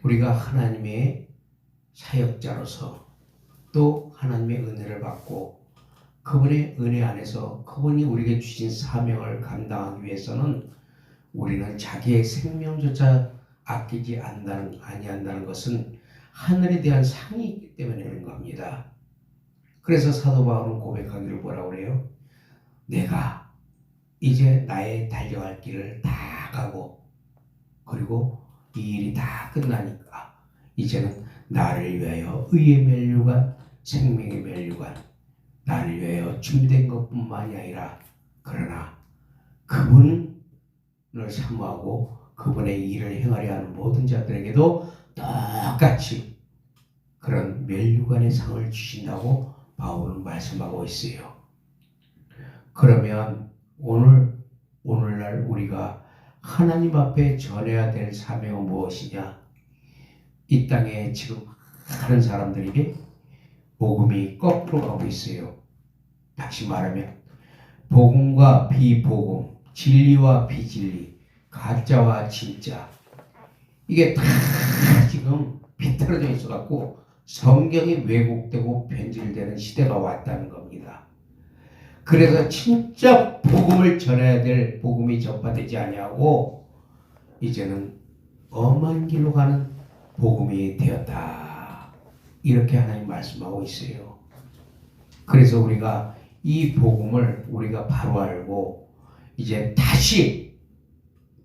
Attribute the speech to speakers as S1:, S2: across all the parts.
S1: 우리가 하나님의 사역자로서 또 하나님의 은혜를 받고 그분의 은혜 안에서 그분이 우리에게 주신 사명을 감당하기 위해서는 우리는 자기의 생명조차 아끼지 아니한다는 것은 하늘에 대한 상이 있기 때문에 그런 겁니다. 그래서 사도 바울은 고백하기를 뭐라고 그래요? 내가 이제 나의 달려갈 길을 다 가고 그리고 이 일이 다 끝나니까 이제는 나를 위하여 의의 면류관, 생명의 면류관, 나를 위하여 준비된 것뿐만이 아니라 그러나 그분을 사모하고 그분의 일을 행하려 하는 모든 자들에게도 똑같이 그런 면류관의 상을 주신다고 바울은 말씀하고 있어요. 그러면 오늘날 우리가 하나님 앞에 전해야 될 사명은 무엇이냐? 이 땅에 지금 많은 사람들에게 복음이 거꾸로 가고 있어요. 다시 말하면 복음과 비복음, 진리와 비진리, 가짜와 진짜 이게 다 지금 비틀어져 있어갖고 성경이 왜곡되고 변질되는 시대가 왔다는 겁니다. 그래서 진짜 복음을 전해야 될 복음이 전파되지 아니하고 이제는 엄한 길로 가는 복음이 되었다. 이렇게 하나님 말씀하고 있어요. 그래서 우리가 이 복음을 우리가 바로 알고 이제 다시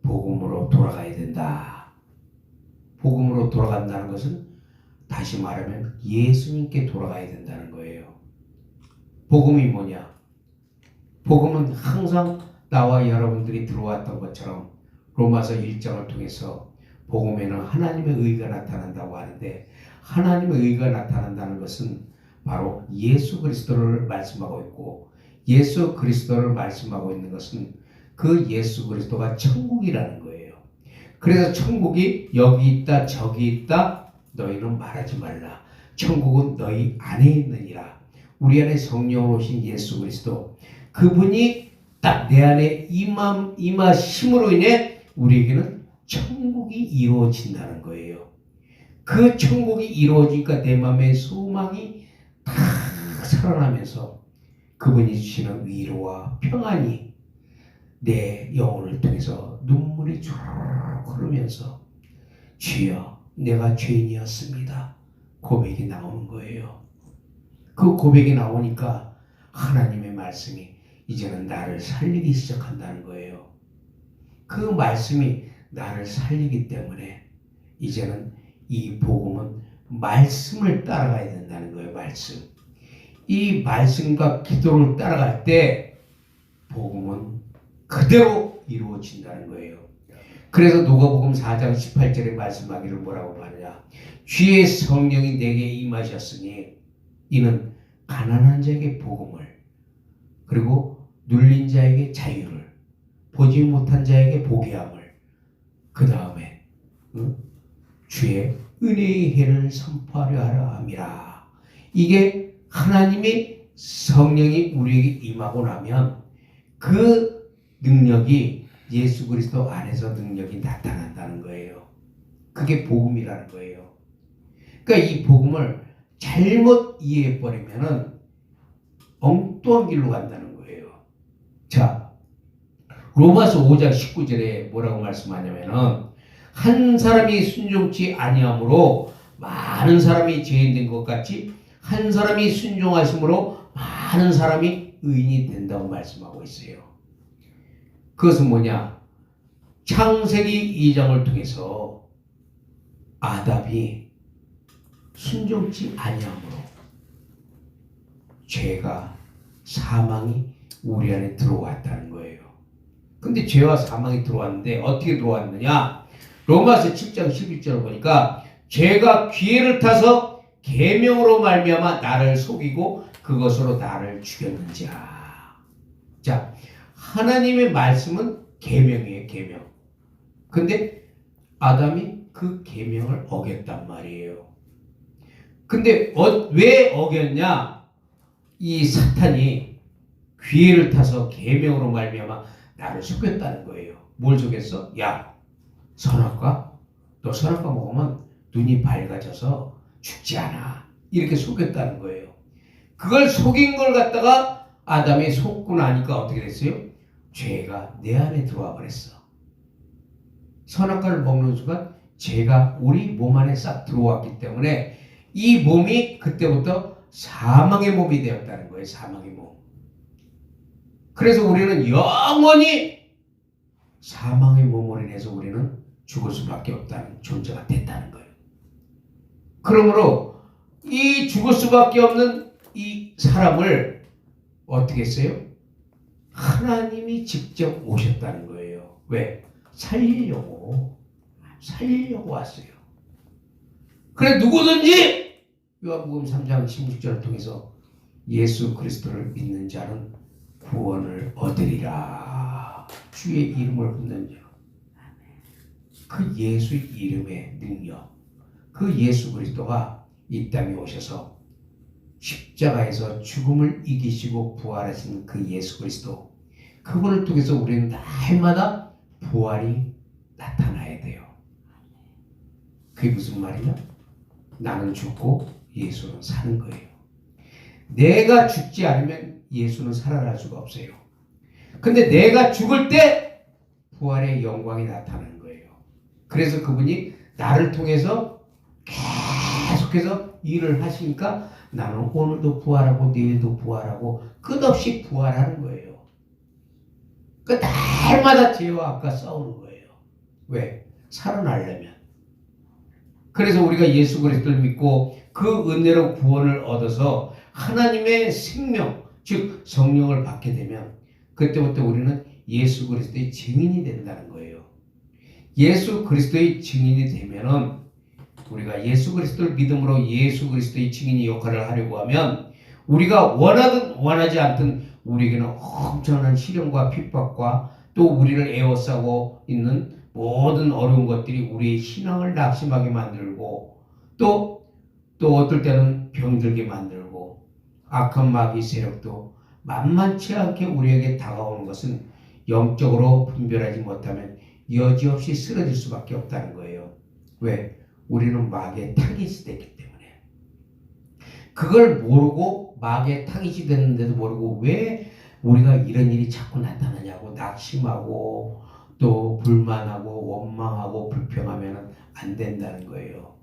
S1: 복음으로 돌아가야 된다. 복음으로 돌아간다는 것은 다시 말하면 예수님께 돌아가야 된다는 거예요. 복음이 뭐냐? 복음은 항상 나와 여러분들이 들어왔던 것처럼 로마서 1장을 통해서 복음에는 하나님의 의가 나타난다고 하는데 하나님의 의가 나타난다는 것은 바로 예수 그리스도를 말씀하고 있고 예수 그리스도를 말씀하고 있는 것은 그 예수 그리스도가 천국이라는 거예요. 그래서 천국이 여기 있다 저기 있다 너희는 말하지 말라. 천국은 너희 안에 있느니라. 우리 안에 성령으로 오신 예수 그리스도 그분이 딱 내 안에 임하심으로 인해 우리에게는 천국이 이루어진다는 거예요. 그 천국이 이루어지니까 내 마음의 소망이 다 살아나면서 그분이 주시는 위로와 평안이 내 영혼을 통해서 눈물이 쭉 흐르면서 주여 내가 죄인이었습니다. 고백이 나오는 거예요. 그 고백이 나오니까 하나님의 말씀이 이제는 나를 살리기 시작한다는 거예요. 그 말씀이 나를 살리기 때문에 이제는 이 복음은 말씀을 따라가야 된다는 거예요. 말씀. 이 말씀과 기도를 따라갈 때 복음은 그대로 이루어진다는 거예요. 그래서 누가복음 4장 18절에 말씀하기를 뭐라고 하느냐? 주의 성령이 내게 임하셨으니 이는 가난한 자에게 복음을 그리고 눌린 자에게 자유를 보지 못한 자에게 보게 함을 그 다음에 주의 은혜의 해를 선포하려 하라 함이라. 이게 하나님의 성령이 우리에게 임하고 나면 그 능력이 예수 그리스도 안에서 능력이 나타난다는 거예요. 그게 복음이라는 거예요. 그러니까 이 복음을 잘못 이해해버리면은 엉뚱한 길로 간다는 거예요. 자, 로마서 5장 19절에 뭐라고 말씀하냐면은 한 사람이 순종치 아니함으로 많은 사람이 죄인된 것 같이 한 사람이 순종하심으로 많은 사람이 의인이 된다고 말씀하고 있어요. 그것은 뭐냐? 창세기 2장을 통해서 아담이 순종치 아니함으로 죄가 사망이 우리 안에 들어왔다는 거예요. 근데 죄와 사망이 들어왔는데 어떻게 들어왔느냐? 로마서 7장 11절을 보니까 죄가 기회를 타서 계명으로 말미암아 나를 속이고 그것으로 나를 죽였는지라. 자, 하나님의 말씀은 계명이에요. 계명. 근데 아담이 그 계명을 어겼단 말이에요. 근데 왜 어겼냐? 이 사탄이 기회를 타서 계명으로 말미암아 나를 속였다는 거예요. 뭘 속였어? 야, 선악과 너 선악과 먹으면 눈이 밝아져서 죽지 않아. 이렇게 속였다는 거예요. 그걸 속인 걸 갖다가 아담이 속고 나니까 어떻게 됐어요? 죄가 내 안에 들어와 버렸어. 선악과를 먹는 순간 죄가 우리 몸 안에 싹 들어왔기 때문에 이 몸이 그때부터 사망의 몸이 되었다는 거예요. 사망의 몸. 그래서 우리는 영원히 사망의 몸으로 인해서 우리는 죽을 수밖에 없다는 존재가 됐다는 거예요. 그러므로 이 죽을 수밖에 없는 이 사람을 어떻게 했어요? 하나님이 직접 오셨다는 거예요. 왜? 살리려고 왔어요. 그래 누구든지 요한복음 3장 16절을 통해서 예수 그리스도를 믿는 자는 구원을 얻으리라. 주의 이름을 붙는 자. 그 예수의 이름의 능력, 그 예수 그리스도가 이 땅에 오셔서 십자가에서 죽음을 이기시고 부활하신 그 예수 그리스도, 그분을 통해서 우리는 날마다 부활이 나타나야 돼요. 그게 무슨 말이냐? 나는 죽고 예수는 사는 거예요. 내가 죽지 않으면 예수는 살아날 수가 없어요. 근데 내가 죽을 때 부활의 영광이 나타나는 거예요. 그래서 그분이 나를 통해서 계속해서 일을 하시니까 나는 오늘도 부활하고 내일도 부활하고 끝없이 부활하는 거예요. 그 날마다 죄와 악과 싸우는 거예요. 왜? 살아나려면. 그래서 우리가 예수 그리스도를 믿고 그 은혜로 구원을 얻어서 하나님의 생명, 즉 성령을 받게 되면 그때부터 우리는 예수 그리스도의 증인이 된다는 거예요. 예수 그리스도의 증인이 되면은 우리가 예수 그리스도를 믿음으로 예수 그리스도의 증인의 역할을 하려고 하면 우리가 원하든 원하지 않든 우리에게는 엄청난 시련과 핍박과 또 우리를 에워싸고 있는 모든 어려운 것들이 우리의 신앙을 낙심하게 만들고 또 어떨 때는 병들게 만들고 악한 마귀 세력도 만만치 않게 우리에게 다가오는 것은 영적으로 분별하지 못하면 여지없이 쓰러질 수밖에 없다는 거예요. 왜? 우리는 마귀의 타깃이 됐기 때문에. 그걸 모르고 마귀의 타깃이 됐는데도 모르고 왜 우리가 이런 일이 자꾸 나타나냐고 낙심하고 또 불만하고 원망하고 불평하면 안 된다는 거예요.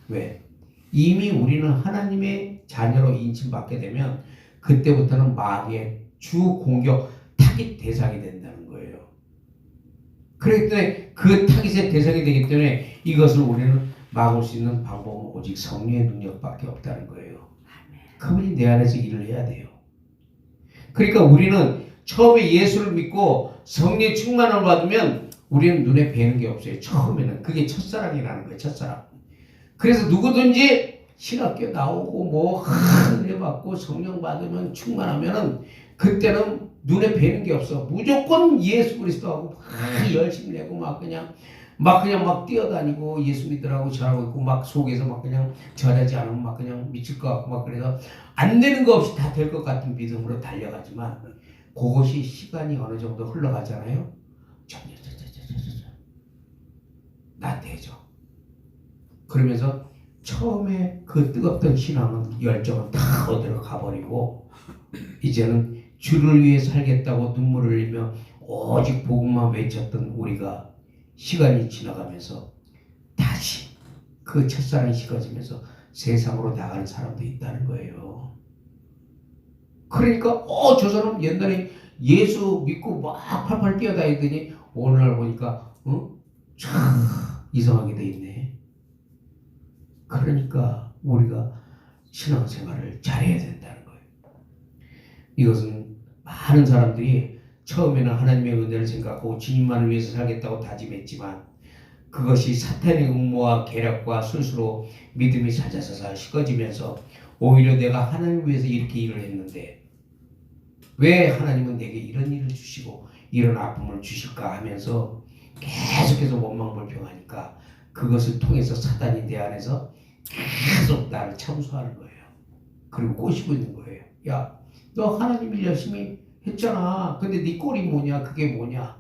S1: 왜? 이미 우리는 하나님의 자녀로 인침받게 되면 그때부터는 마귀의 주 공격 타깃 대상이 된다는 거예요. 그렇기 때문에 그 타깃의 대상이 되기 때문에 이것을 우리는 막을 수 있는 방법은 오직 성령의 능력밖에 없다는 거예요. 그분이 내 안에서 일을 해야 돼요. 그러니까 우리는 처음에 예수를 믿고 성령의 충만을 받으면 우리는 눈에 뵈는 게 없어요. 처음에는. 그게 첫사랑이라는 거예요. 첫사랑. 그래서 누구든지 신학교 나오고 뭐 은혜 받고 성령 받으면 충만하면은 그때는 눈에 뵈는 게 없어. 무조건 예수 그리스도하고 막 열심히 내고 막 그냥 뛰어다니고 예수 믿으라고 잘하고 있고 막 속에서 막 그냥 잘하지 않으면 막 그냥 미칠 것 같고 막 그래서 안 되는 거 없이 다 될 것 같은 믿음으로 달려가지만 그것이 시간이 어느 정도 흘러가잖아요. 나태해져. 그러면서 처음에 그 뜨겁던 신앙은 열정은 다 어디로 가버리고 이제는 주를 위해 살겠다고 눈물을 흘리며 오직 복음만 외쳤던 우리가 시간이 지나가면서 다시 그 첫사랑이 식어지면서 세상으로 나가는 사람도 있다는 거예요. 그러니까 저 사람 옛날에 예수 믿고 막 팔팔 뛰어다니더니 오늘날 보니까 참 이상하게 돼 있네. 그러니까 우리가 신앙생활을 잘해야 된다는 거예요. 이것은 많은 사람들이 처음에는 하나님의 은혜를 생각하고 주님만을 위해서 살겠다고 다짐했지만 그것이 사탄의 음모와 계략과 술수로 믿음이 사자사자 식어지면서 오히려 내가 하나님을 위해서 이렇게 일을 했는데 왜 하나님은 내게 이런 일을 주시고 이런 아픔을 주실까 하면서 계속해서 원망불평하니까 그것을 통해서 사단이 내 안에서 계속 나를 참수하는 거예요. 그리고 꼬시고 있는 거예요. 야, 너 하나님 일 열심히 했잖아. 근데 네 꼴이 뭐냐? 그게 뭐냐?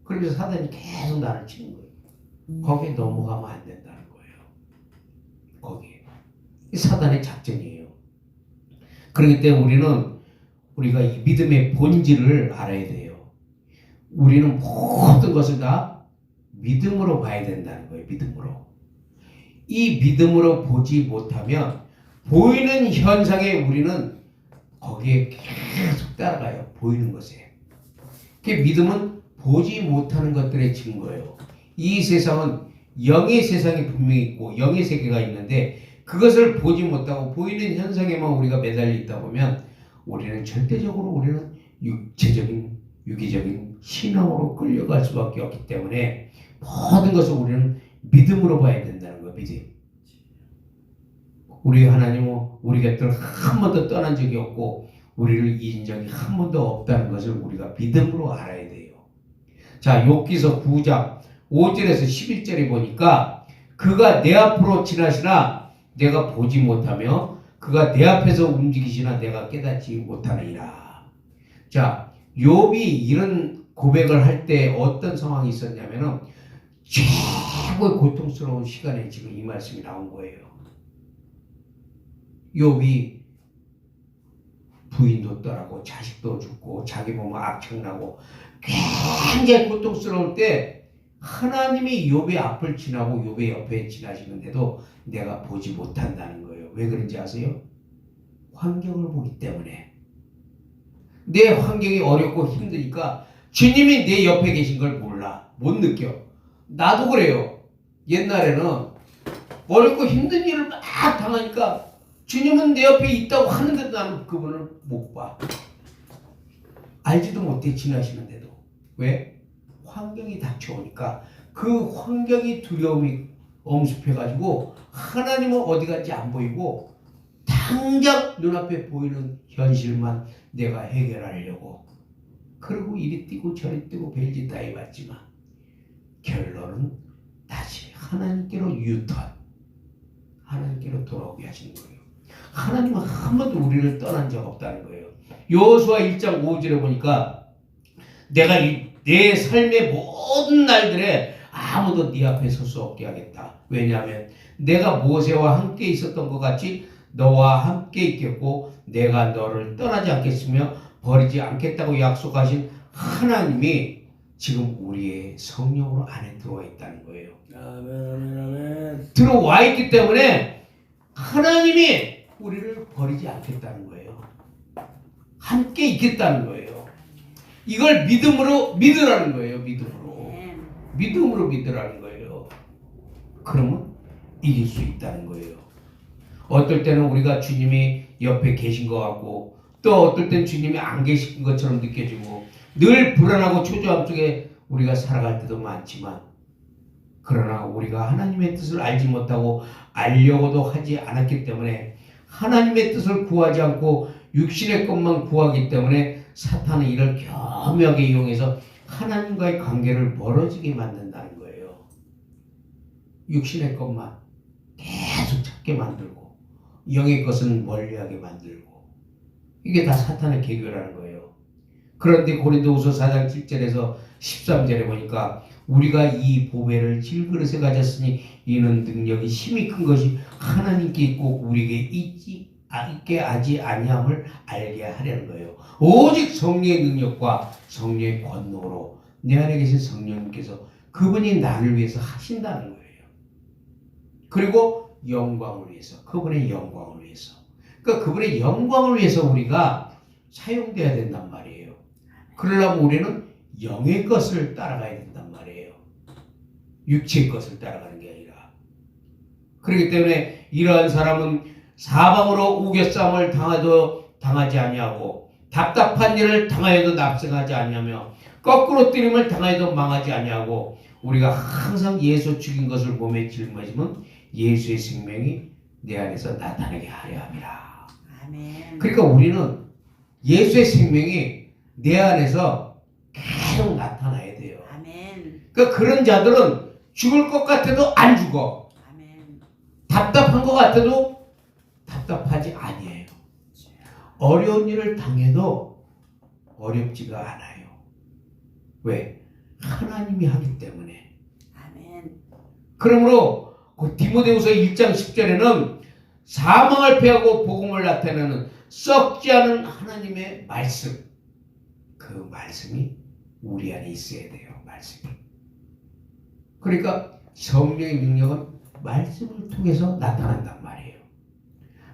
S1: 그러면서 사단이 계속 나를 치는 거예요. 거기에 넘어가면 안 된다. 이 사단의 작전이에요. 그렇기 때문에 우리가 이 믿음의 본질을 알아야 돼요. 우리는 모든 것을 다 믿음으로 봐야 된다는 거예요. 믿음으로. 이 믿음으로 보지 못하면 보이는 현상에 우리는 거기에 계속 따라가요. 보이는 것에. 그 믿음은 보지 못하는 것들의 증거예요. 이 세상은 영의 세상이 분명히 있고 영의 세계가 있는데 그것을 보지 못하고 보이는 현상에만 우리가 매달려 있다 보면 우리는 절대적으로 우리는 육체적인 유기적인 신앙으로 끌려갈 수밖에 없기 때문에 모든 것을 우리는 믿음으로 봐야 된다는 거예요. 믿음. 우리 하나님은 우리 곁을 한 번도 떠난 적이 없고 우리를 잊은 적이 한 번도 없다는 것을 우리가 믿음으로 알아야 돼요. 자, 욥기서 9장 5절에서 11절에 보니까 그가 내 앞으로 지나시나 내가 보지 못하며 그가 내 앞에서 움직이시나 내가 깨닫지 못하느니라. 자, 욥이 이런 고백을 할 때 어떤 상황이 있었냐면은 최고의 고통스러운 시간에 지금 이 말씀이 나온 거예요. 욥이 부인도 떠나고 자식도 죽고 자기 몸은 악청나고 굉장히 고통스러울 때 하나님이 욥의 앞을 지나고 욥의 옆에 지나시는데도 내가 보지 못한다는 거예요. 왜 그런지 아세요? 환경을 보기 때문에. 내 환경이 어렵고 힘드니까 주님이 내 옆에 계신 걸 몰라. 못 느껴. 나도 그래요. 옛날에는 어렵고 힘든 일을 막 당하니까 주님은 내 옆에 있다고 하는데도 나는 그분을 못 봐. 알지도 못해 지나시는데도. 왜? 환경이 닥쳐오니까 그 환경이 두려움이 엄습해가지고 하나님은 어디 간지 안 보이고 당장 눈앞에 보이는 현실만 내가 해결하려고 그리고 이리 뛰고 저리 뛰고 별짓 다 해봤지만 결론은 다시 하나님께로 유턴, 하나님께로 돌아오게 하시는 거예요. 하나님은 한 번도 우리를 떠난 적 없다는 거예요. 여호수아 1장 5절에 보니까 내가 내 삶의 모든 날들에 아무도 네 앞에 설 수 없게 하겠다. 왜냐하면 내가 모세와 함께 있었던 것 같이 너와 함께 있겠고 내가 너를 떠나지 않겠으며 버리지 않겠다고 약속하신 하나님이 지금 우리의 성령으로 안에 들어와 있다는 거예요.
S2: 아멘, 아멘, 아멘.
S1: 들어와 있기 때문에 하나님이 우리를 버리지 않겠다는 거예요. 함께 있겠다는 거예요. 이걸 믿음으로 믿으라는 거예요. 믿음으로 믿으라는 거예요. 그러면 이길 수 있다는 거예요. 어떨 때는 우리가 주님이 옆에 계신 것 같고 또 어떨 때는 주님이 안 계신 것처럼 느껴지고 늘 불안하고 초조함 속에 우리가 살아갈 때도 많지만 그러나 우리가 하나님의 뜻을 알지 못하고 알려고도 하지 않았기 때문에 하나님의 뜻을 구하지 않고 육신의 것만 구하기 때문에 사탄은 이를 교묘하게 이용해서 하나님과의 관계를 멀어지게 만든다는 거예요. 육신의 것만 계속 찾게 만들고 영의 것은 멀리하게 만들고 이게 다 사탄의 계교라는 거예요. 그런데 고린도후서 4장 7절에서 13절에 보니까 우리가 이 보배를 질그릇에 가졌으니 이는 능력이 힘이 큰 것이 하나님께 있고 우리에게 있게 하지 아니함을 알게 하려는 거예요. 오직 성령의 능력과 성령의 권능으로 내 안에 계신 성령님께서 그분이 나를 위해서 하신다는 거예요. 그리고 영광을 위해서, 그분의 영광을 위해서. 그러니까 그분의 영광을 위해서 우리가 사용돼야 된단 말이에요. 그러려면 우리는 영의 것을 따라가야 된단 말이에요. 육체의 것을 따라가는 게 아니라. 그렇기 때문에 이러한 사람은 사방으로 우겨싸움을 당하지 아니하고 답답한 일을 당하여도 납승하지 아니하며 거꾸로 뜨림을 당하여도 망하지 아니하고 우리가 항상 예수 죽인 것을 몸에 짊어지면 예수의 생명이 내 안에서 나타나게 하려 함이라.
S3: 아멘.
S1: 그러니까 우리는 예수의 생명이 내 안에서 계속 나타나야 돼요.
S3: 아멘.
S1: 그러니까 그런 자들은 죽을 것 같아도 안 죽어.
S3: 아멘.
S1: 답답한 것 같아도 답답하지 아니에요. 어려운 일을 당해도 어렵지가 않아요. 왜? 하나님이 하기 때문에.
S3: 아멘.
S1: 그러므로 디모데후서 1장 10절에는 사망을 패하고 복음을 나타내는 썩지 않은 하나님의 말씀. 그 말씀이 우리 안에 있어야 돼요. 말씀이. 그러니까 성령의 능력은 말씀을 통해서 나타난단 말이에요.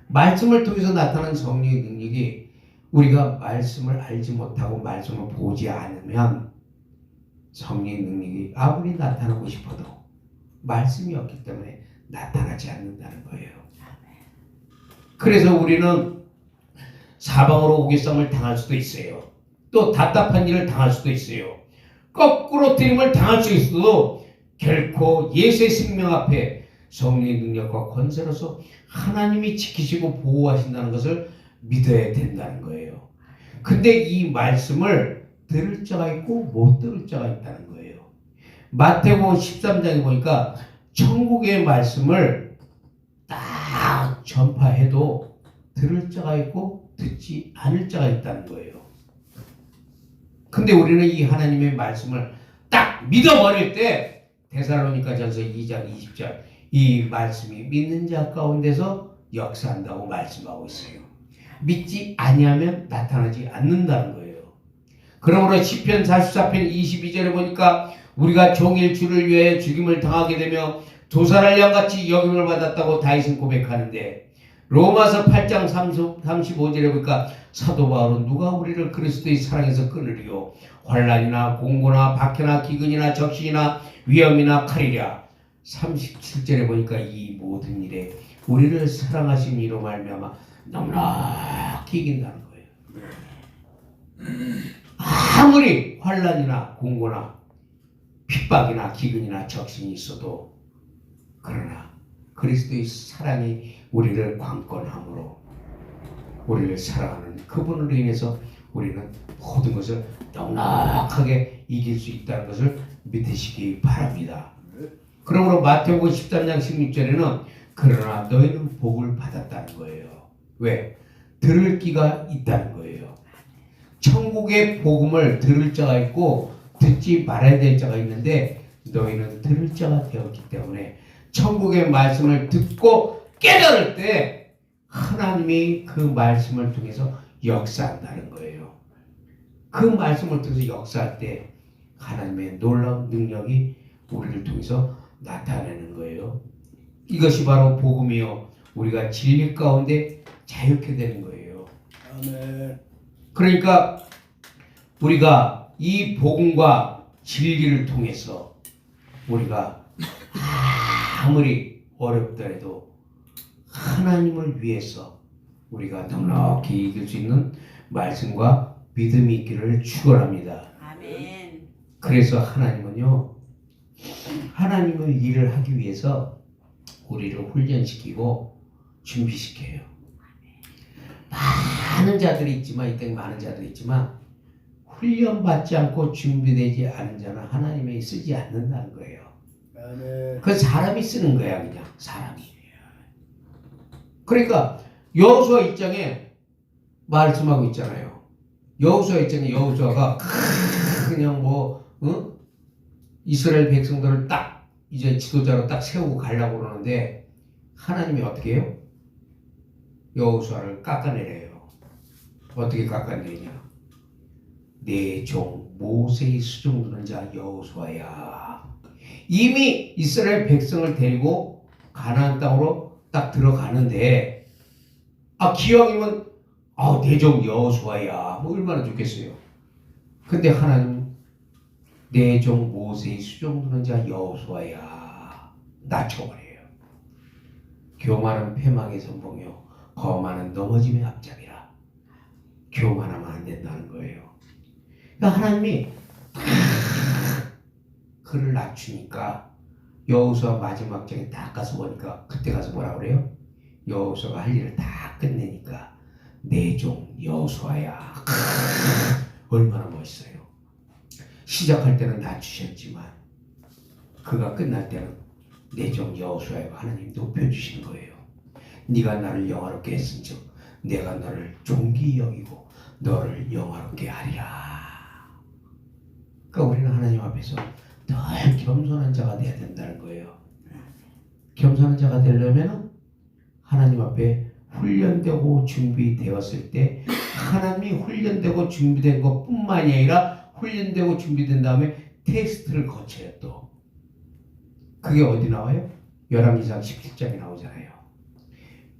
S1: 말씀을 통해서 나타난 성령의 능력이 우리가 말씀을 알지 못하고 말씀을 보지 않으면 성령의 능력이 아무리 나타나고 싶어도 말씀이 없기 때문에 나타나지 않는다는 거예요. 그래서 우리는 사방으로 오개쌈을 당할 수도 있어요. 또 답답한 일을 당할 수도 있어요. 거꾸로 들임을 당할 수 있어도 결코 예수의 생명 앞에 성령의 능력과 권세로서 하나님이 지키시고 보호하신다는 것을 믿어야 된다는 거예요. 근데 이 말씀을 들을 자가 있고 못 들을 자가 있다는 거예요. 마태복음 13장에 보니까 천국의 말씀을 딱 전파해도 들을 자가 있고 듣지 않을 자가 있다는 거예요. 근데 우리는 이 하나님의 말씀을 딱 믿어버릴 때 데살로니가전서 2장 20절 이 말씀이 믿는 자 가운데서 역사한다고 말씀하고 있어요. 믿지 아니하면 나타나지 않는다는 거예요. 그러므로 시편 44편 22절에 보니까 우리가 종일 주를 위해 죽임을 당하게 되며 도살할 양같이 여김을 받았다고 다윗은 고백하는데 로마서 8장 35절에 보니까 사도 바울은 누가 우리를 그리스도의 사랑에서 끊으리요 환난이나 공고나 박해나 기근이나 적신이나 위험이나 칼이랴 37절에 보니까 이 모든 일에 우리를 사랑하신 이로 말미암아 너무나 이긴다는 거예요. 아무리 환난이나 공고나 핍박이나 기근이나 적신이 있어도 그러나 그리스도의 사랑이 우리를 관건함으로 우리를 사랑하는 그분으로 인해서 우리는 모든 것을 넉넉하게 이길 수 있다는 것을 믿으시기 바랍니다. 그러므로 마태복음 13장 16절에는 그러나 너희는 복을 받았다는 거예요. 왜? 들을 귀가 있다는 거예요. 천국의 복음을 들을 자가 있고 듣지 말아야 될 자가 있는데 너희는 들을 자가 되었기 때문에 천국의 말씀을 듣고 깨달을 때 하나님이 그 말씀을 통해서 역사한다는 거예요. 그 말씀을 통해서 역사할 때 하나님의 놀라운 능력이 우리를 통해서 나타내는 거예요. 이것이 바로 복음이요. 우리가 진리 가운데 자유케 되는 거예요.
S2: 아멘.
S1: 그러니까 우리가 이 복음과 진리를 통해서 우리가 아무리 어렵더라도 하나님을 위해서 우리가 넉넉히 이길 수 있는 말씀과 믿음이 있기를 축원합니다.
S3: 아멘.
S1: 그래서 하나님은요, 하나님의 일을 하기 위해서 우리를 훈련시키고 준비시켜요. 많은 자들이 있지만 이 땅에 많은 자들이 있지만 훈련받지 않고 준비되지 않은 자는 하나님이 쓰지 않는다는 거예요.
S2: 아멘.
S1: 그 사람이 쓰는 거야, 그냥 사람이. 그러니까 여호수아 1장에 말씀하고 있잖아요. 여호수아 1장에 여호수아가 그냥 이스라엘 백성들을 딱 이제 지도자로 딱 세우고 가려고 그러는데 하나님이 어떻게 해요? 여호수아를 깎아내려요. 어떻게 깎아내리냐? 내 종 모세의 수종드는 자 여호수아야. 이미 이스라엘 백성을 데리고 가나안 땅으로 딱 들어가는데 기왕이면 내 종 여호수아야. 얼마나 좋겠어요. 근데 하나님 내 종 모세의 수종드는 자 여호수아야 낮춰버려요. 교만은 패망의 선봉이요 거만은 넘어짐의 앞잡이라. 교만하면 안 된다는 거예요. 그러니까 하나님이 그를 낮추니까 여호수아 마지막 장에 딱 가서 보니까 그때 가서 뭐라 그래요? 여호수아가 할 일을 다 끝내니까 내 종 여호수아야. 얼마나 멋있어요. 시작할 때는 낮추셨지만 그가 끝날 때는 내 종 여호수아야 하나님 높여주시는 거예요. 네가 나를 영화롭게 했은즉 내가 너를 존귀 여기고 너를 영화롭게 하리라. 그러니까 우리는 하나님 앞에서 늘 겸손한 자가 돼야 된다는 거예요. 겸손한 자가 되려면 하나님 앞에 훈련되고 준비되었을 때 하나님이 훈련되고 준비된 것뿐만이 아니라 훈련되고 준비된 다음에 테스트를 거쳐요. 또 그게 어디 나와요? 열왕기상 17장에 나오잖아요.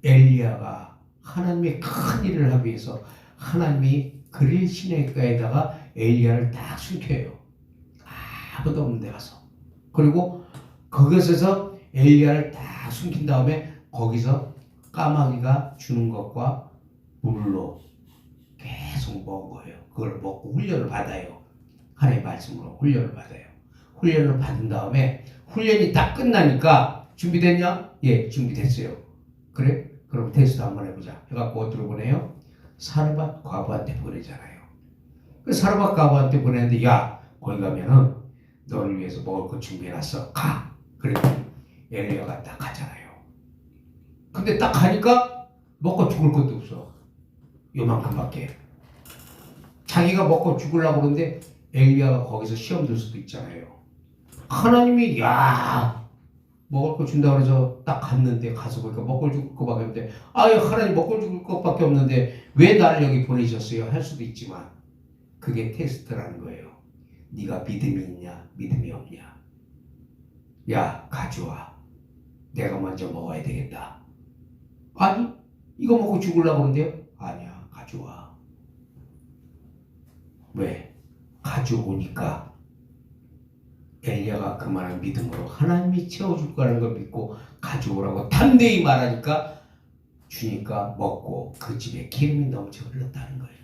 S1: 엘리야가 하나님의 큰 일을 하기 위해서 하나님이 그릴 시내가에다가 엘리야를 딱 숨겨요. 아무도 없는 데 가서. 그리고 그것에서 엘리야를 딱 숨긴 다음에 거기서 까마귀가 주는 것과 물로 계속 먹은 거예요. 그걸 먹고 훈련을 받아요. 하나님의 말씀으로 훈련을 받아요. 훈련을 받은 다음에 훈련이 딱 끝나니까 준비됐냐? 예, 준비됐어요. 그래? 그럼 테스트 한번 해보자. 해갖고 어디로 보내요? 사르밧 과부한테 보내잖아요. 그 사르밧 과부한테 보내는데 야, 거기 가면은 너를 위해서 먹을 거 준비해놨어. 가! 그랬더니 엘리야가 딱 가잖아요. 근데 딱 가니까 먹고 죽을 것도 없어. 요만큼밖에. 자기가 먹고 죽으려고 그러는데 엘리야가 거기서 시험 들 수도 있잖아요. 하나님이 야 먹을 거 준다고 해서 딱 갔는데 가서 보니까 먹고 죽을 거밖에 없는데 아유 하나님 먹고 죽을 것밖에 없는데 왜 나를 여기 보내셨어요? 할 수도 있지만 그게 테스트라는 거예요. 네가 믿음이 있냐 믿음이 없냐. 야 가져와. 내가 먼저 먹어야 되겠다. 아니 이거 먹고 죽으려고 그러는데요? 아니야 가져와. 왜? 가져오니까 엘리야가 그만한 믿음으로 하나님이 채워줄 거라는 걸 믿고 가져오라고 담대히 말하니까 주니까 먹고 그 집에 기름이 넘쳐 흘렀다는 거예요.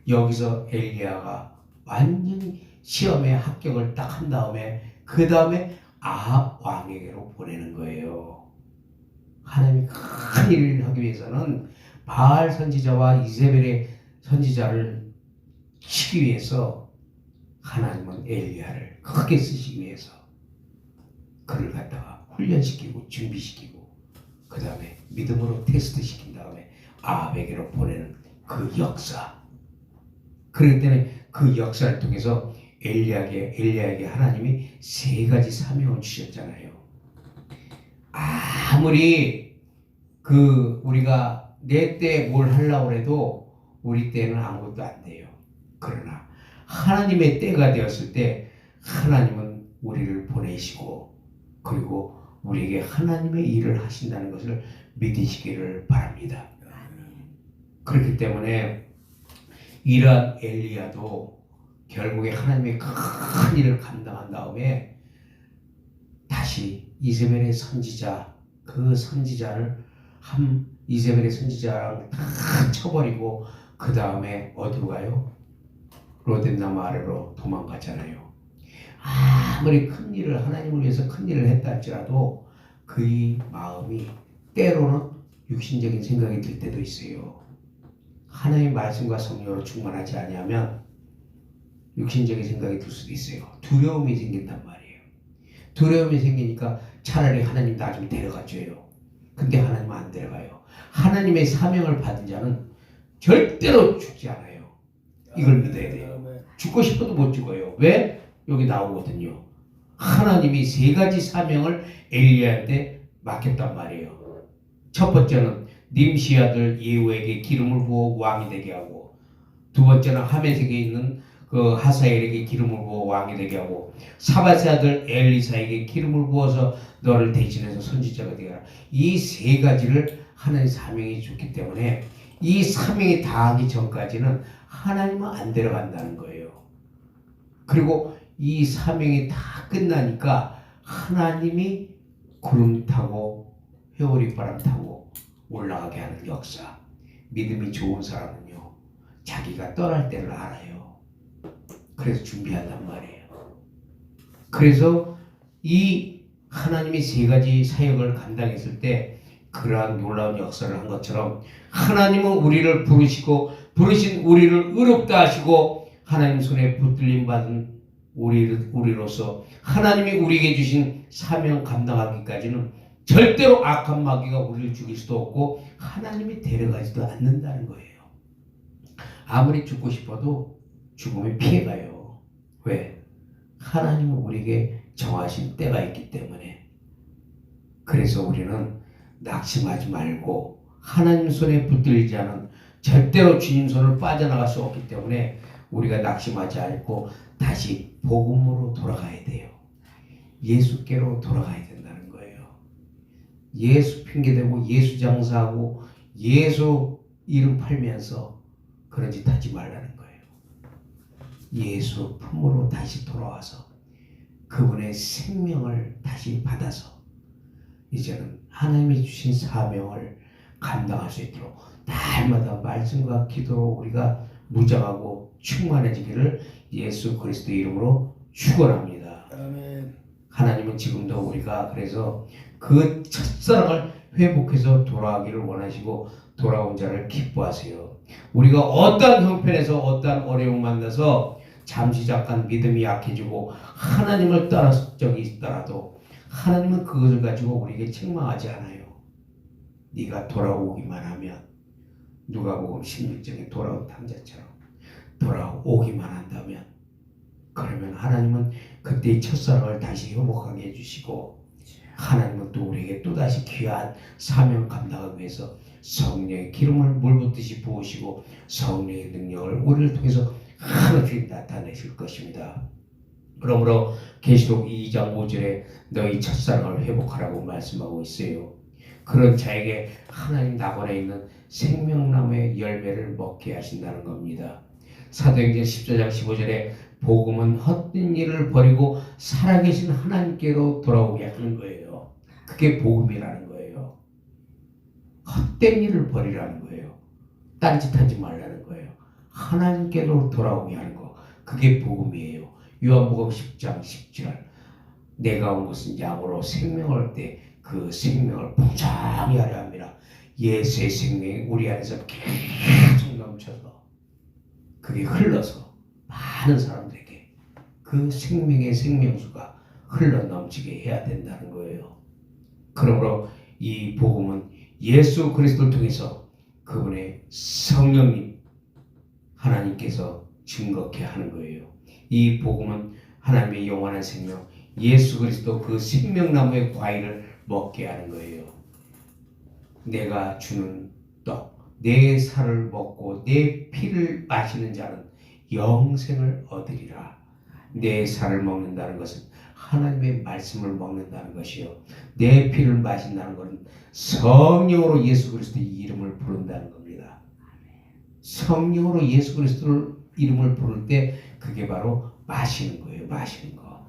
S1: 여기서 엘리야가 완전히 시험에 합격을 딱 한 다음에 그 다음에 아합 왕에게로 보내는 거예요. 하나님이 큰 일을 하기 위해서는 바알 선지자와 이세벨의 선지자를 치기 위해서 하나님은 엘리야를 크게 쓰시기 위해서 그를 갖다가 훈련시키고 준비시키고 그 다음에 믿음으로 테스트시킨 다음에 아합에게로 보내는 그 역사. 그렇기 때문에 그 역사를 통해서 엘리야에게 하나님이 세 가지 사명을 주셨잖아요. 아무리 우리가 내 때 뭘 하려고 해도 우리 때는 아무것도 안 돼요. 그러나 하나님의 때가 되었을 때 하나님은 우리를 보내시고 그리고 우리에게 하나님의 일을 하신다는 것을 믿으시기를 바랍니다. 그렇기 때문에 이러한 엘리야도 결국에 하나님의 큰 일을 감당한 다음에 다시 이세벨의 선지자 그 선지자를 이세벨의 선지자랑 다 쳐버리고 그 다음에 어디로 가요? 로덴나무 아래로 도망가잖아요. 아무리 큰 일을 하나님을 위해서 큰 일을 했다 할지라도 그의 마음이 때로는 육신적인 생각이 들 때도 있어요. 하나님의 말씀과 성령으로 충만하지 아니하면 육신적인 생각이 들 수도 있어요. 두려움이 생긴단 말이에요. 두려움이 생기니까 차라리 하나님 나 좀 데려가줘요. 근데 하나님은 안 데려가요. 하나님의 사명을 받은 자는 절대로 죽지 않아요. 이걸 믿어야 돼요. 죽고 싶어도 못 죽어요. 왜? 여기 나오거든요. 하나님이 세 가지 사명을 엘리야한테 맡겼단 말이에요. 첫 번째는 님시 아들 예후에게 기름을 부어 왕이 되게 하고, 두 번째는 하메색에 있는 그 하사엘에게 기름을 부어 왕이 되게 하고, 사밧의 아들 엘리사에게 기름을 부어서 너를 대신해서 선지자가 되게 하라. 이 세 가지를 하나님 사명이 줬기 때문에 이 사명이 다하기 전까지는 하나님은 안 데려간다는 거예요. 그리고 이 사명이 다 끝나니까 하나님이 구름 타고 회오리 바람 타고 올라가게 하는 역사. 믿음이 좋은 사람은요 자기가 떠날 때를 알아요. 그래서 준비한단 말이에요. 그래서 이 하나님이 세 가지 사역을 감당했을 때 그러한 놀라운 역사를 한 것처럼 하나님은 우리를 부르신 우리를 의롭다 하시고 하나님 손에 붙들림 받은 우리로서 하나님이 우리에게 주신 사명 감당하기까지는 절대로 악한 마귀가 우리를 죽일 수도 없고 하나님이 데려가지도 않는다는 거예요. 아무리 죽고 싶어도 죽음에 피해가요. 왜? 하나님은 우리에게 정하신 때가 있기 때문에. 그래서 우리는 낙심하지 말고 하나님 손에 붙들리지 않은 절대로 주님 손을 빠져나갈 수 없기 때문에 우리가 낙심하지 않고 다시 복음으로 돌아가야 돼요. 예수께로 돌아가야 된다는 거예요. 예수 핑계대고 예수 장사하고 예수 이름 팔면서 그런 짓 하지 말라는 거예요. 예수 품으로 다시 돌아와서 그분의 생명을 다시 받아서 이제는 하나님이 주신 사명을 감당할 수 있도록 날마다 말씀과 기도로 우리가 무장하고 충만해지기를 예수 그리스도 이름으로 축원합니다.
S2: 아멘.
S1: 하나님은 지금도 우리가 그래서 그 첫사랑을 회복해서 돌아가기를 원하시고 돌아온 자를 기뻐하세요. 우리가 어떠한 형편에서 어떠한 어려움 만나서 잠시 잠깐 믿음이 약해지고 하나님을 떠났을 적이 있더라도 하나님은 그것을 가지고 우리에게 책망하지 않아요. 네가 돌아오기만 하면 누가복음 16장에 돌아온 탕자처럼 돌아오기만 한다면 그러면 하나님은 그때의 첫사랑을 다시 회복하게 해주시고 하나님은 또 우리에게 또다시 귀한 사명 감당하기 위해서 성령의 기름을 물붓듯이 부으시고 성령의 능력을 우리를 통해서 하나씩 나타내실 것입니다. 그러므로 계시록 2장 5절에 너희 첫사랑을 회복하라고 말씀하고 있어요. 그런 자에게 하나님 낙원에 있는 생명나무의 열매를 먹게 하신다는 겁니다. 사도행전 14장 15절에 복음은 헛된 일을 버리고 살아계신 하나님께로 돌아오게 하는 거예요. 그게 복음이라는 거예요. 헛된 일을 버리라는 거예요. 딴짓하지 말라는 거예요. 하나님께로 돌아오게 하는 거. 그게 복음이에요. 요한복음 10장 10절 내가 온 것은 양으로 생명을 얻되 그 생명을 풍성히 하려 합니다. 예수의 생명이 우리 안에서 계속 넘쳐서 그게 흘러서 많은 사람들에게 그 생명의 생명수가 흘러 넘치게 해야 된다는 거예요. 그러므로 이 복음은 예수 그리스도를 통해서 그분의 성령님 하나님께서 증거케 하는 거예요. 이 복음은 하나님의 영원한 생명 예수 그리스도 그 생명나무의 과일을 먹게 하는 거예요. 내가 주는 떡, 내 살을 먹고 내 피를 마시는 자는 영생을 얻으리라. 내 살을 먹는다는 것은 하나님의 말씀을 먹는다는 것이요. 내 피를 마신다는 것은 성령으로 예수 그리스도의 이름을 부른다는 겁니다. 성령으로 예수 그리스도의 이름을 부를 때 그게 바로 마시는 거예요. 마시는 거.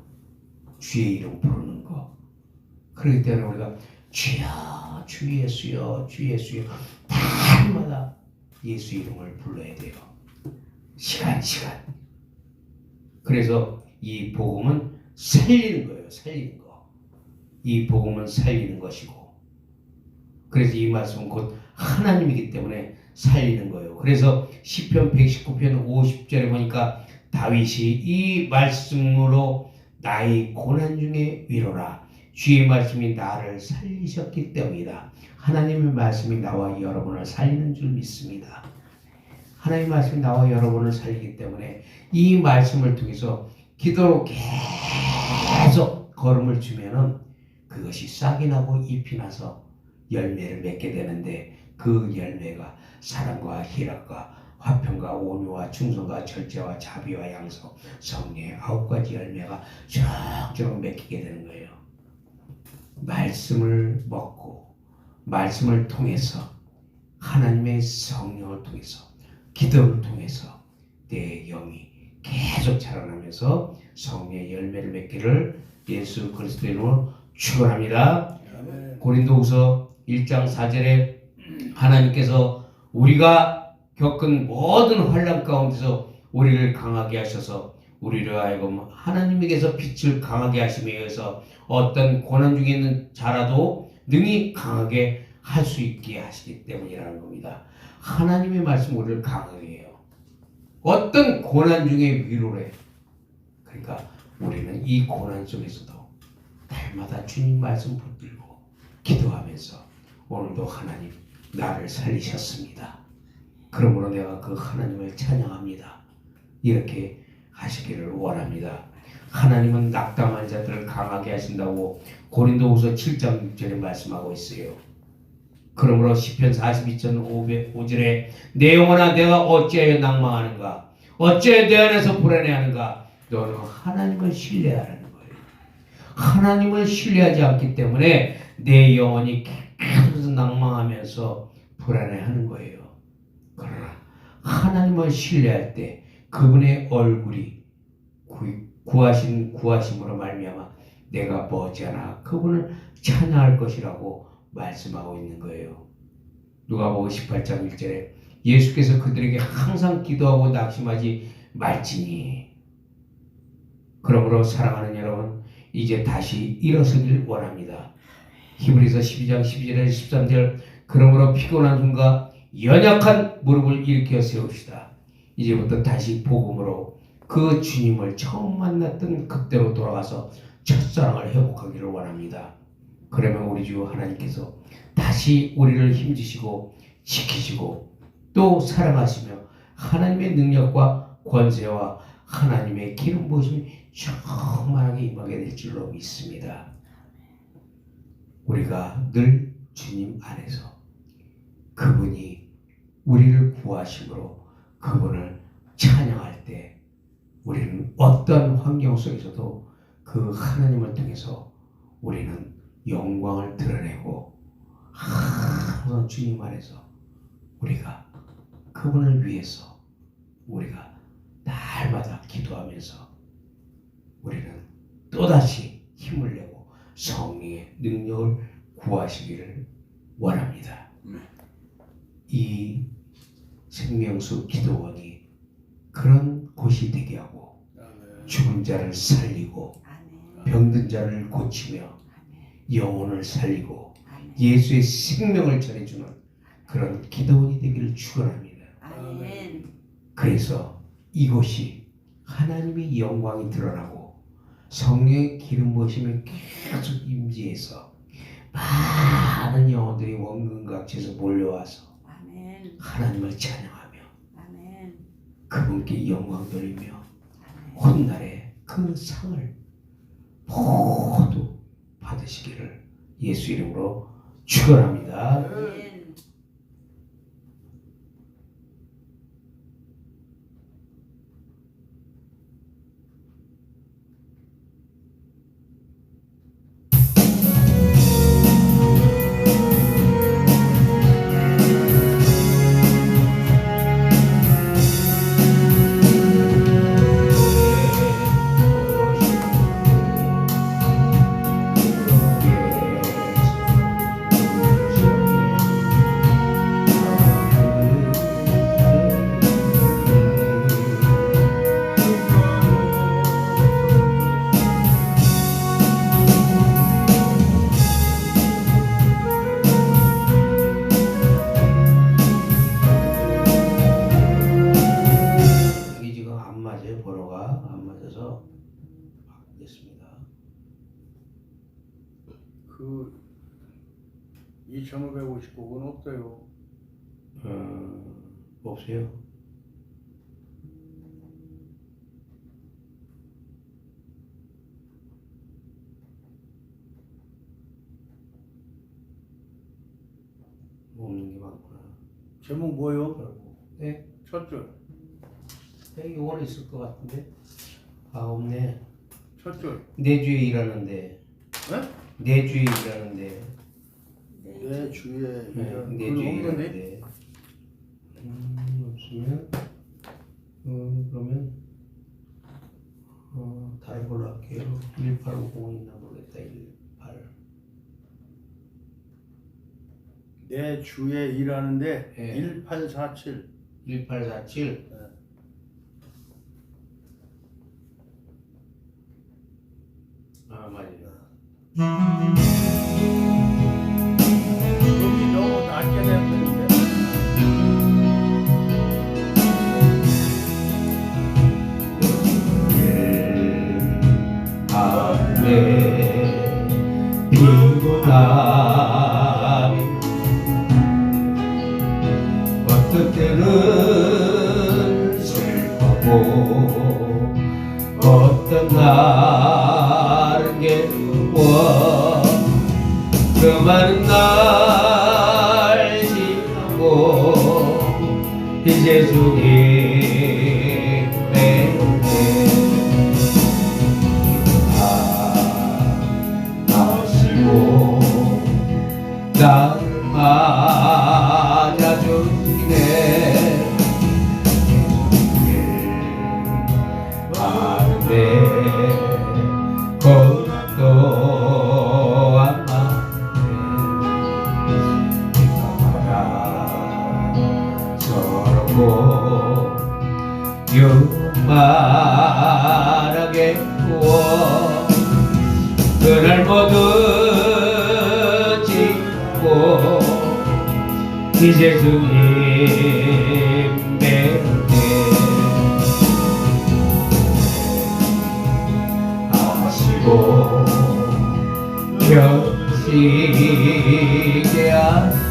S1: 주의 이름 부르는 거. 그렇기 때문에 우리가 주여 주 예수여 주 예수여 날마다 예수 이름을 불러야 돼요. 시간. 그래서 이 복음은 살리는 거예요. 살리는 거. 이 복음은 살리는 것이고 그래서 이 말씀은 곧 하나님이기 때문에 살리는 거예요. 그래서 시편 119편 50절에 보니까 다윗이 이 말씀으로 나의 고난 중에 위로라. 주의 말씀이 나를 살리셨기 때문이다. 하나님의 말씀이 나와 여러분을 살리는 줄 믿습니다. 하나님의 말씀이 나와 여러분을 살리기 때문에 이 말씀을 통해서 기도로 계속 걸음을 주면은 그것이 싹이 나고 잎이 나서 열매를 맺게 되는데 그 열매가 사랑과 희락과 화평과 온유와 충성과 절제와 자비와 양성 성령의 9가지 열매가 쭉쭉 맺히게 되는 거예요. 말씀을 먹고 말씀을 통해서 하나님의 성령을 통해서 기도를 통해서 내 영이 계속 자라나면서 성령의 열매를 맺기를 예수 그리스도의 이름으로 축원합니다. 고린도후서 1장 4절에 하나님께서 우리가 겪은 모든 환난 가운데서 우리를 강하게 하셔서 우리를 하여금 하나님에게서 빛을 강하게 하심에 의해서 어떤 고난 중에 있는 자라도 능히 강하게 할 수 있게 하시기 때문이라는 겁니다. 하나님의 말씀 우리를 강하게 해요. 어떤 고난 중에 위로를 해. 그러니까 우리는 이 고난 속에서도 날마다 주님 말씀 붙들고 기도하면서 오늘도 하나님 나를 살리셨습니다. 그러므로 내가 그 하나님을 찬양합니다. 이렇게 하시기를 원합니다. 하나님은 낙담한 자들을 강하게 하신다고 고린도후서 7장 6절에 말씀하고 있어요. 그러므로 시편 42편 5절에 내 영혼아 내가 어찌하여 낭망하는가 어찌하여 내 안에서 불안해하는가 너는 하나님을 신뢰하라는 거예요. 하나님을 신뢰하지 않기 때문에 내 영혼이 계속 낭망하면서 불안해하는 거예요. 그러나 하나님을 신뢰할 때 그분의 얼굴이 구하심으로 말미암아 내가 머지않아 그분을 찬양할 것이라고 말씀하고 있는 거예요. 누가복음 18장 1절에 예수께서 그들에게 항상 기도하고 낙심하지 말지니. 그러므로 사랑하는 여러분, 이제 다시 일어서길 원합니다. 히브리서 12장 12절에 13절 그러므로 피곤한 손과 연약한 무릎을 일으켜 세웁시다. 이제부터 다시 복음으로 그 주님을 처음 만났던 그때로 돌아가서 첫사랑을 회복하기를 원합니다. 그러면 우리 주 하나님께서 다시 우리를 힘주시고 지키시고 또 사랑하시며 하나님의 능력과 권세와 하나님의 기름 부으심이 충만하게 임하게 될 줄로 믿습니다. 우리가 늘 주님 안에서 그분이 우리를 구하심으로 그분을 찬양할 때 우리는 어떤 환경 속에서도 그 하나님을 통해서 우리는 영광을 드러내고 항상 주님 안에서 우리가 그분을 위해서 우리가 날마다 기도하면서 우리는 또다시 힘을 내고 성령의 능력을 구하시기를 원합니다. 이 생명수 기도원이 그런 곳이 되게 하고 죽은 자를 살리고 병든 자를 고치며 영혼을 살리고 예수의 생명을 전해주는 그런 기도원이 되기를 축원합니다. 그래서 이곳이 하나님의 영광이 드러나고 성령의 기름 부으심이 계속 임재해서 많은 영혼들이 원근각지에서 몰려와서 하나님을 찬양하며 그분께 영광 돌리며 훗날에 그 상을 모두 받으시기를 예수 이름으로 축원합니다. 번호가 안 맞아서 바꾸겠습니다.
S2: 그 2559건 없어요.
S1: 없어요. 없는 게 많구나.
S2: 제목 뭐요?
S1: 네.
S2: 첫 줄.
S1: 이거는 있을 것 같은데. 아 없네.
S2: 첫 줄.
S1: 내 주에 일하는데.
S2: 네?
S1: 내 주에 일하는데.
S2: 내 주에
S1: 네, 내 주에 일하는데. 없으면 그러면 다른 걸로 할게요. 1850 있나 모르겠다. 18.
S2: 내 주에 일하는데
S1: 네.
S2: 1847.
S1: 1847.
S2: 네.
S1: 아 맞아요.
S2: 여기 너무 낮게 냈는데.
S1: 안에 피곤함이 어떤 때는 슬퍼고 어떤 날은 괴로워 나를 맞아주시네. 아는데 것도 안 맞네. 비가마다 서러고 유만하게 구워 그날 모두 짓고 이제 주님 뵙네. 아시고 견지게 하시네.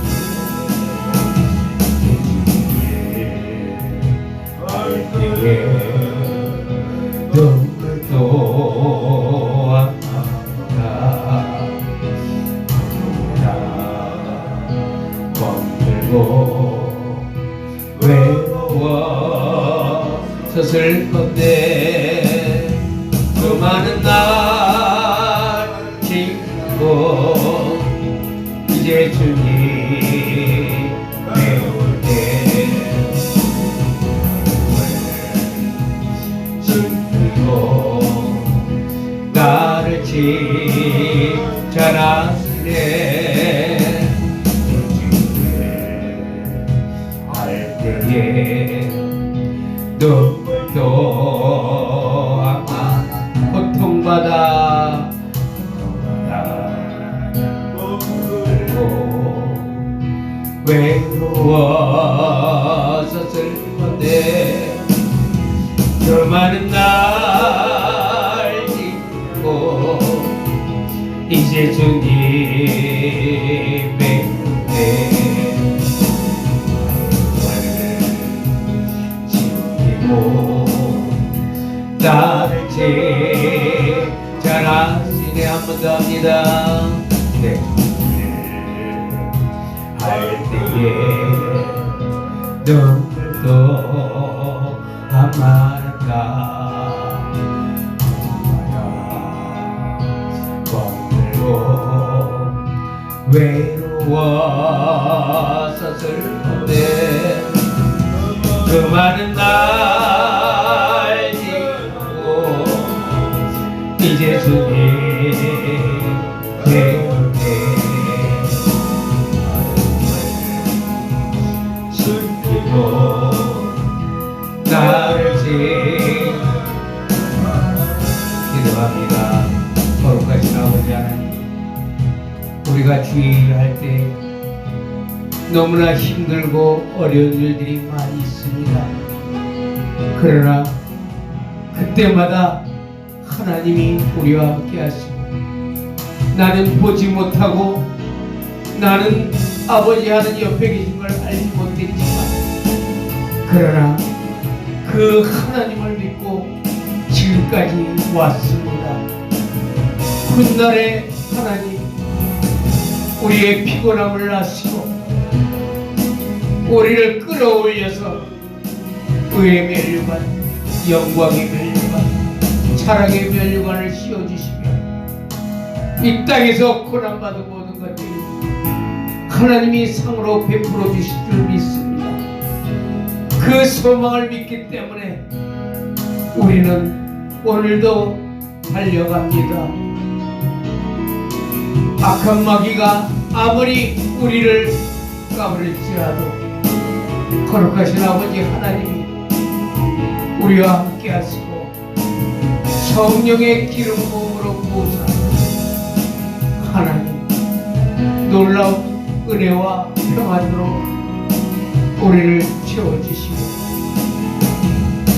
S1: 눈물도 아파다 멍들고 외로웠었을 건데 그 많은 날 지고 이제 주님 배울 때 숨기고 나를 칭찬하시네. 할 때에 눈물도 아마 고통받아 외로웠었을 건데 그 많은 날 잊고 이제 주님 뵙네. 지키고 나를 칭찬하시네. 한 번 더 합니다. 네. 할 때에 눈물도 안 마른다. 멍들고 외로웠었을 건데 그 많은 날 잊고 이제 주님 배울게. 숨기고 나를 기도합니다. 거룩하신 아버지 하나님, 우리가 주일을 할 때 너무나 힘들고 어려운 일들이 많이 있습니다. 그러나 그때마다 하나님이 우리와 함께 하시고 나는 보지 못하고 나는 아버지 하는 옆에 계신 걸 알지 못했지만 그러나 그 하나님을 믿고 지금까지 왔습니다. 훗날에 하나님 우리의 피곤함을 아시고 우리를 끌어올려서 의의 면류관, 영광의 면류관, 찬양의 면류관을 씌워주시면 이 땅에서 고난받은 모든 것들이 하나님이 상으로 베풀어 주실 줄 믿습니다. 그 소망을 믿기 때문에 우리는 오늘도 달려갑니다. 악한 마귀가 아무리 우리를 까부릴지라도 거룩하신 아버지 하나님이 우리와 함께 하시고 성령의 기름 부음으로 부으사 하나님 놀라운 은혜와 평안으로 우리를 채워주시고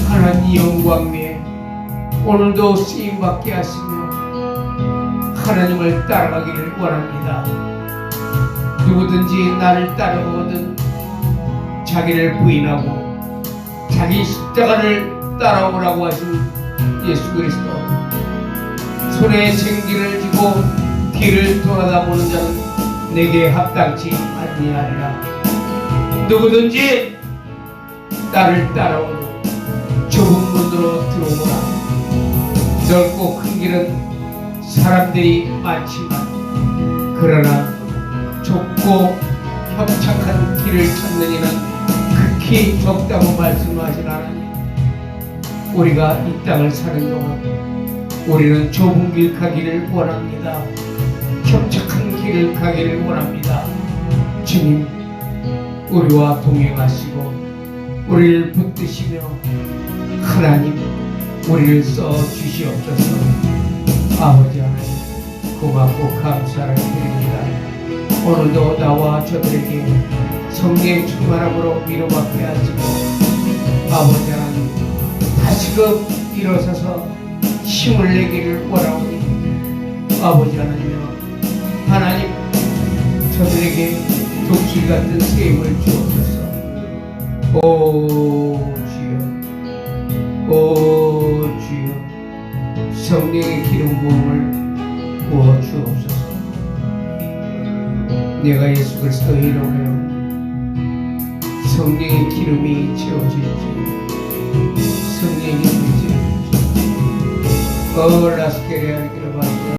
S1: 하나님 영광 위에 오늘도 쓰임받게 하시며 하나님을 따라가기를 원합니다. 누구든지 나를 따라오거든 자기를 부인하고 자기 십자가를 따라오라고 하신 예수 그리스도, 손에 생기를 쥐고 뒤를 돌아다보는 자는 내게 합당치 아니하리라. 누구든지 나를 따라오고 좁은 문으로 들어오라. 넓고 큰 길은 사람들이 많지만 그러나 좁고 협착한 길을 찾는 이는 극히 적다고 말씀하신 하나님, 우리가 이 땅을 사는 동안 우리는 좁은 길 가기를 원합니다. 협착한 길을 가기를 원합니다. 주님, 우리와 동행하시고 우리를 붙드시며 하나님, 우리를 써주시옵소서. 아버지 하나님, 고맙고 감사를 드립니다. 오늘도 나와 저들에게 성령의 충만함으로 위로받게 하시고, 아버지 하나님, 다시금 일어서서 힘을 내기를 원하오니, 아버지 하나님, 저들에게 독수리 같은 세임을 주옵소서. 오 주여, 오 주여, 성령의 기름 부음을 부어 주옵소서. 내가 예수 그리스도의 이름으로 성령의 기름이 채워질지, 성령의 기름이 채워질지, 라스케리아의 기름